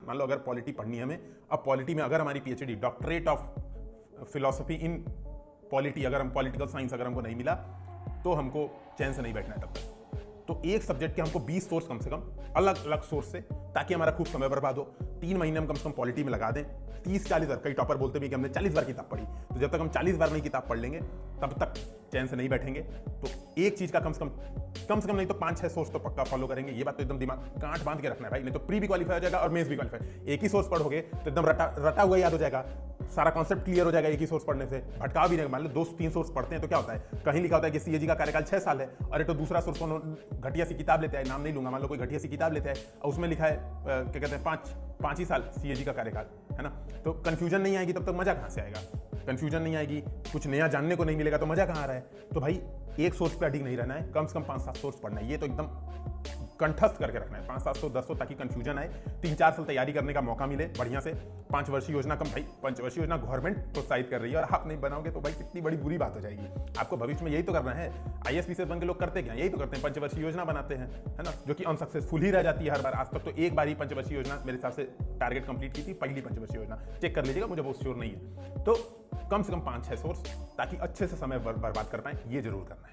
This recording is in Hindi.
मान लो अगर पॉलिटी पढ़नी है हमें, अब पॉलिटी में अगर हमारी PhD doctorate of philosophy in polity, अगर हम पॉलिटिकल साइंस अगर हमको नहीं मिला तो हमको चैन से नहीं बैठना है तब तक। तो एक सब्जेक्ट के हमको 20 सोर्स कम से कम अलग अलग सोर्स से, ताकि हमारा खूब समय बर्बाद हो। 3 महीने हम कम से कम पॉलिटी में लगा दें। 30-40 बार, कई टॉपर बोलते भी कि हमने 40 बार किताब पढ़ी, तो जब तक हम 40 बार नहीं किताब पढ़ लेंगे तब तक चैन से नहीं बैठेंगे। तो एक चीज का कम से कम नहीं तो 5-6 सोर्स तो पक्का फॉलो करेंगे। ये बात तो एकदम दिमाग गांठ बांध के रखना है भाई, नहीं तो प्री भी क्वालिफाई हो जाएगा और मेंस भी क्वालिफाई। एक ही सोर्स पढ़ोगे तो एकदम रटा हुआ याद हो जाएगा, सारा कॉन्सेप्ट क्लियर हो जाएगा एक ही सोर्स पढ़ने से, भटकाव भी नहीं। मान लो 2-3 सोर्स पढ़ते हैं तो क्या होता है, कहीं लिखा होता है कि सीएजी का कार्यकाल 6 साल है, अरे तो दूसरा सोर्स घटिया सी किताब लेते हैं, नाम नहीं लूंगा, मान लो कोई घटिया सी किताब लेते हैं और उसमें लिखा है क्या कहते हैं 5 ही साल सीएजी का कार्यकाल है ना। तो कंफ्यूजन नहीं आएगी, तब तक मजा कहां से आएगा। कंफ्यूजन नहीं आएगी, कुछ नया जानने को नहीं मिलेगा तो मजा कहां आ रहा है। तो भाई एक सोर्स पे अडिग नहीं रहना है, कम से कम 5-7 सोर्स पढ़ना है। ये तो एकदम कंठस्थ करके रखना है, 500-700 1000 ताकि कंफ्यूजन आए, 3-4 साल तैयारी करने का मौका मिले बढ़िया से। 5 वर्षीय योजना कम भाई, 5 वर्षीय योजना गवर्नमेंट प्रोत्साहित कर रही है और आप नहीं बनाओगे तो भाई कितनी बड़ी बुरी बात हो जाएगी। आपको भविष्य में यही तो करना है। आईएएस बन के लोग करते क्या, यही तो करते हैं, 5 वर्षीय योजना बनाते हैं, है ना, जो कि अनसक्सेसफुल ही रह जाती है हर बार। आज तक तो एक बार ही 5 वर्षीय योजना मेरे हिसाब से टारगेट कंप्लीट की थी, पहली 5 वर्षीय योजना, चेक कर लीजिएगा, मुझे बहुत श्योर नहीं है। तो कम से कम 5-6 सोर्स, ताकि अच्छे से समय बर्बाद कर पाए, ये जरूर करना है।